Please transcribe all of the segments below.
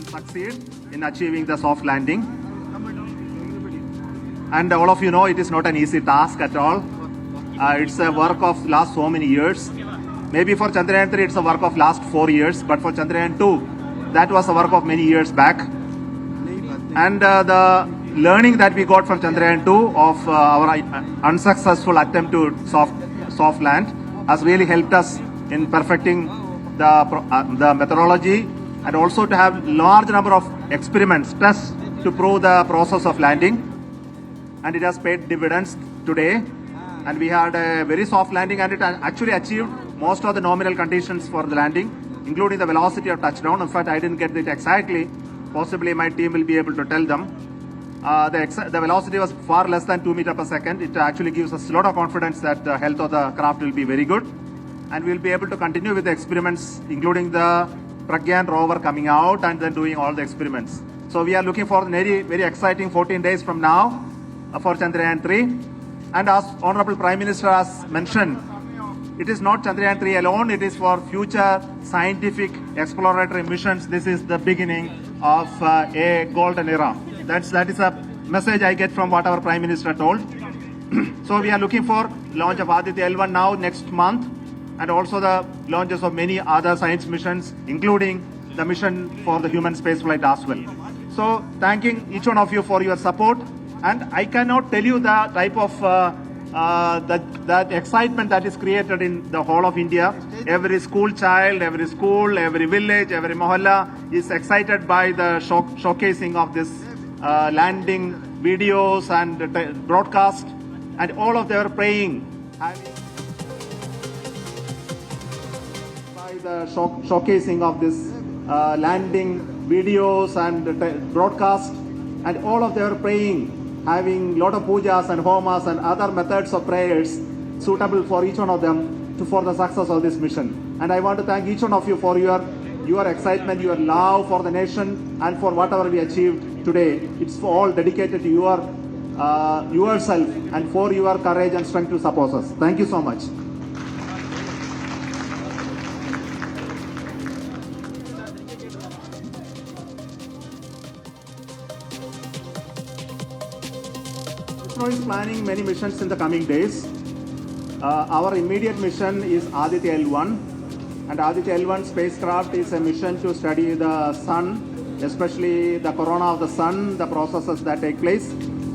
succeed in achieving the soft landing. And all of you know it is not an easy task at all. It's a work of last so many years. Maybe for Chandrayaan-3 it's a work of last 4 years, but for Chandrayaan-2 that was a work of many years back. And the learning that we got from Chandrayaan-2 of our unsuccessful attempt to soft land has really helped us in perfecting the methodology, and also to have large number of experiments, tests to prove the process of landing. And it has paid dividends today. And we had a very soft landing, and it actually achieved most of the nominal conditions for the landing, including the velocity of touchdown. In fact, I didn't get it exactly. Possibly my team will be able to tell them. The velocity was far less than 2 meters per second. It actually gives us a lot of confidence that the health of the craft will be very good. And we'll be able to continue with the experiments, including the Pragyan rover coming out and then doing all the experiments. So we are looking for very, very exciting 14 days from now for Chandrayaan-3. And as Honorable Prime Minister has mentioned, it is not Chandrayaan-3 alone, it is for future scientific exploratory missions. This is the beginning of a golden era. That is a message I get from what our Prime Minister told. So we are looking for launch of Aditya L1 now next month, and also the launches of many other science missions, including the mission for the human spaceflight as well. So thanking each one of you for your support. And I cannot tell you the type of that excitement that is created in the whole of India. Every school child, every school, every village, every mohalla is excited by the showcasing of this landing videos and broadcast, and all of them are praying by the showcasing of this landing videos and broadcast, and all of them are praying, having lot of pujas and homas and other methods of prayers suitable for each one of them for the success of this mission. And I want to thank each one of you for your excitement, your love for the nation, and for whatever we achieved today. It's all dedicated to yourself and for your courage and strength to support us. Thank you so much. ISRO is planning many missions in the coming days. Our immediate mission is Aditya L1, and Aditya L1 spacecraft is a mission to study the sun, especially the corona of the sun, the processes that take place.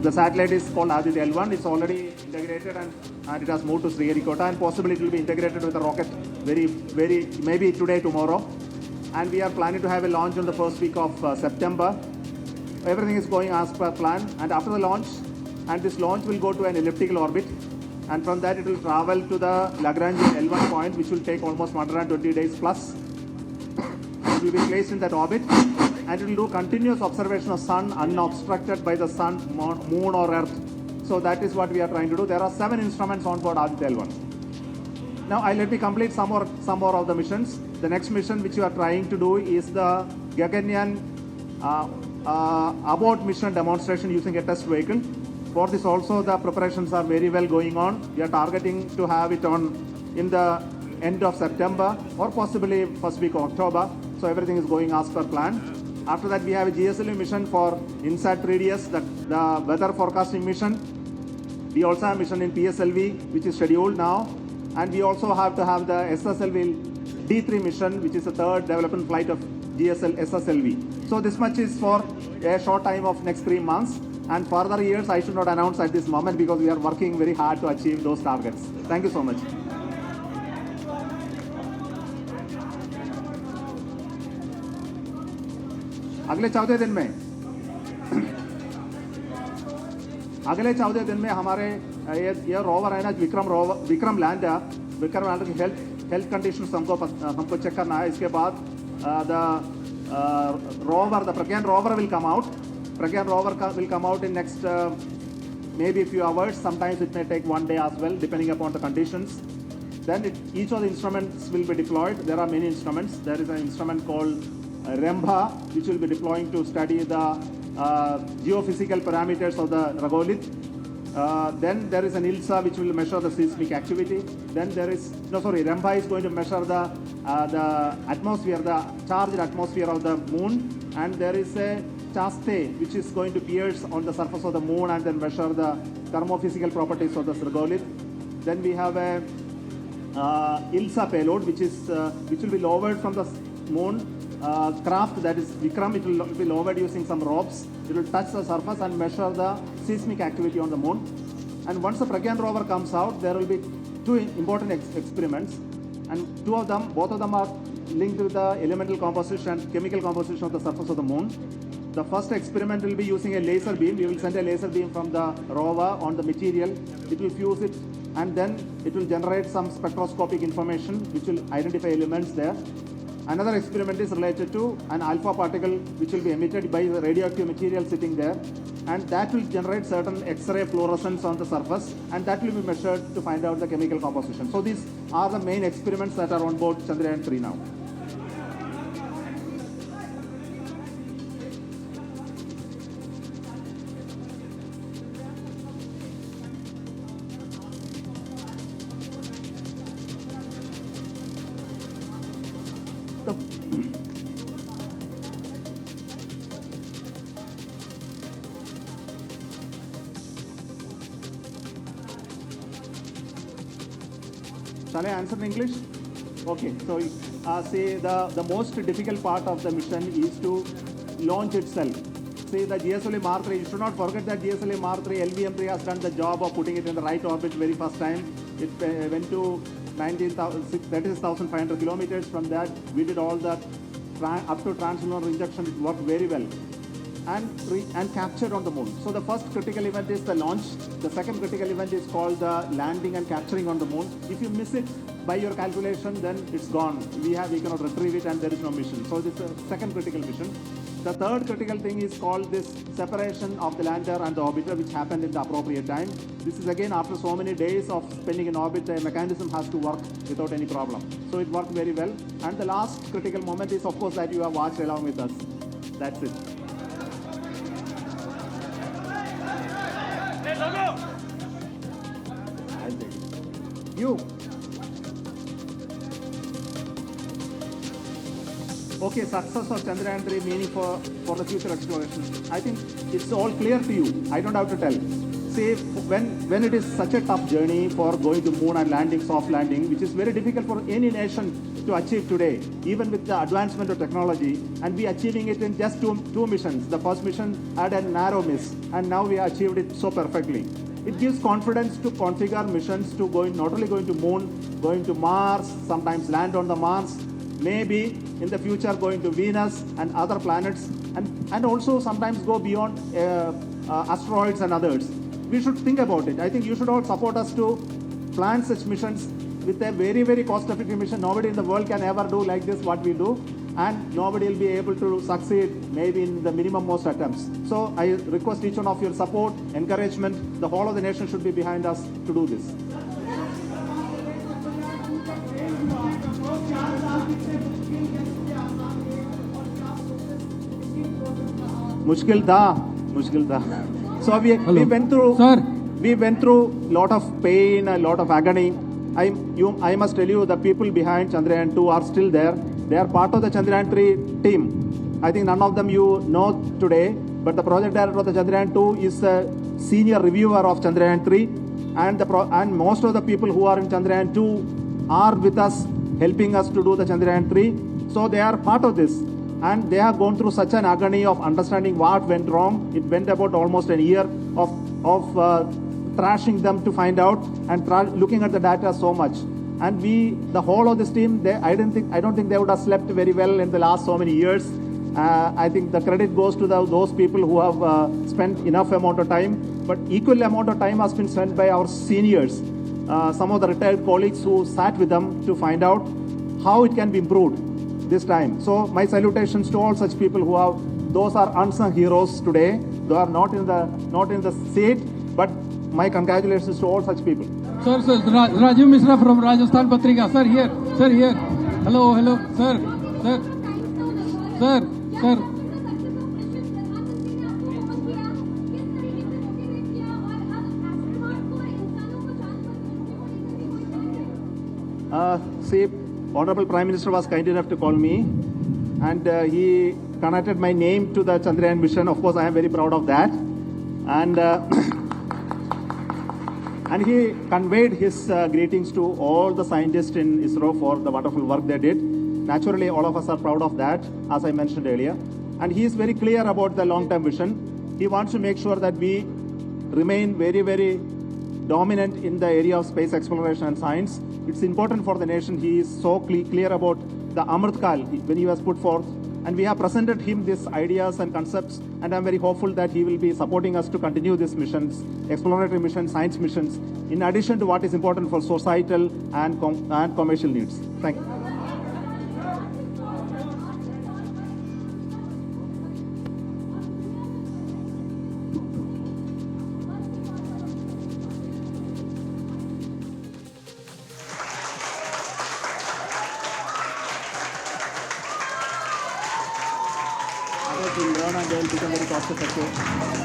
The satellite is called Aditya L1. It's already integrated and it has moved to Sriharikota, and possibly it will be integrated with a rocket maybe today, tomorrow. And we are planning to have a launch on the first week of September. Everything is going as per plan, and after the launch, and this launch will go to an elliptical orbit, and from that it will travel to the Lagrange L1 point, which will take almost 120 days plus. It will be placed in that orbit, and it will do continuous observation of sun unobstructed by the sun, moon or earth. So that is what we are trying to do. There are 7 instruments on board Aditya L1. Now let me complete some more of the missions. The next mission which you are trying to do is the Gaganyaan abort mission demonstration using a test vehicle. For this also the preparations are very well going on. We are targeting to have it on in the end of September or possibly first week of October. So everything is going as per plan. After that we have a GSLV mission for INSAT 3DS, the weather forecasting mission. We also have a mission in PSLV which is scheduled now. And we also have to have the SSLV D3 mission, which is the third development flight of SSLV. So this much is for a short time of next 3 months. And further years I should not announce at this moment because we are working very hard to achieve those targets. Thank you so much. अगले 14 दिन में हमारे ये rover है ना, Vikram lander की health conditions हमको check करना है. इसके बाद the Pragyan rover will come out. Pragyan rover will come out in next maybe a few hours. Sometimes it may take 1 day as well, depending upon the conditions. Then each of the instruments will be deployed. There are many instruments. There is an instrument called Rembha, which will be deploying to study the geophysical parameters of the regolith. Then there is an ILSA which will measure the seismic activity. Then there is, Rembha is going to measure the atmosphere, the charged atmosphere of the moon, and there is a chaste which is going to pierce on the surface of the moon and then measure the thermophysical properties of the regolith. Then we have a ILSA payload which will be lowered from the moon craft, that is Vikram. It will be lowered using some ropes. It will touch the surface and measure the seismic activity on the moon. And once the Pragyan rover comes out, there will be two important experiments, and both of them are linked with the elemental composition and chemical composition of the surface of the moon. The first experiment will be using a laser beam. We will send a laser beam from the rover on the material. It will fuse it, and then it will generate some spectroscopic information which will identify elements there. Another experiment is related to an alpha particle which will be emitted by the radioactive material sitting there, and that will generate certain X-ray fluorescence on the surface, and that will be measured to find out the chemical composition. So these are the main experiments that are on board Chandrayaan-3 now. Shall I answer in English? Okay, so say the most difficult part of the mission is to launch itself. Say the GSLV Mark 3, you should not forget that GSLV Mark 3, LVM3 has done the job of putting it in the right orbit very first time. It went to 36,500 kilometers. From that, we did all the up to translunar injection. It worked very well. And captured on the moon. So the first critical event is the launch. The second critical event is called the landing and capturing on the moon. If you miss it by your calculation, then it's gone. We cannot retrieve it, and there is no mission. So this is the second critical mission. The third critical thing is called this separation of the lander and the orbiter, which happened in the appropriate time. This is again after so many days of spending in orbit, the mechanism has to work without any problem. So it worked very well. And the last critical moment is, of course, that you have watched along with us. That's it. You. Okay, success of Chandrayaan-3 meaning for the future exploration. I think it's all clear to you. I don't have to tell. Say when it is such a tough journey for going to moon and landing, soft landing, which is very difficult for any nation to achieve today, even with the advancement of technology, and we achieving it in just two missions. The first mission had a narrow miss, and now we achieved it so perfectly. It gives confidence to configure missions to not only going to moon, going to Mars, sometimes land on the Mars, maybe in the future going to Venus and other planets, and also sometimes go beyond asteroids and others. We should think about it. I think you should all support us to plan such missions with a very, very cost-effective mission. Nobody in the world can ever do like this what we do, and nobody will be able to succeed maybe in the minimum most attempts. So I request each one of your support, encouragement. The whole of the nation should be behind us to do this. Mushkil tha. So we went through. Sir. We went through lot of pain, a lot of agony. I must tell you, the people behind Chandrayaan-2 are still there. They are part of the Chandrayaan-3 team. I think none of them you know today, but the project director of the Chandrayaan-2 is a senior reviewer of Chandrayaan-3, and most of the people who are in Chandrayaan-2 are with us, helping us to do the Chandrayaan-3. So they are part of this, and they have gone through such an agony of understanding what went wrong. It went about almost a year of thrashing them to find out and looking at the data so much. And the whole of this team, I don't think they would have slept very well in the last so many years. I think the credit goes to those people who have spent enough amount of time, but equal amount of time has been spent by our seniors, some of the retired colleagues who sat with them to find out how it can be improved this time. So my salutations to all such people those are unsung heroes today. They are not in the seat, but my congratulations to all such people. Sir, Rajiv Mishra from Rajasthan Patrika. Sir, here. Hello, sir. See, Honorable Prime Minister was kind enough to call me, and he connected my name to the Chandrayaan mission. Of course, I am very proud of that. And and he conveyed his greetings to all the scientists in ISRO for the wonderful work they did. Naturally, all of us are proud of that, as I mentioned earlier. And he is very clear about the long-term vision. He wants to make sure that we remain very, very dominant in the area of space exploration and science. It's important for the nation. He is so clear about the Amrit Kal when he was put forth. And we have presented him these ideas and concepts, and I'm very hopeful that he will be supporting us to continue these missions, exploratory missions, science missions, in addition to what is important for societal and commercial needs. Thank you. Others will learn and they will become very cost effective.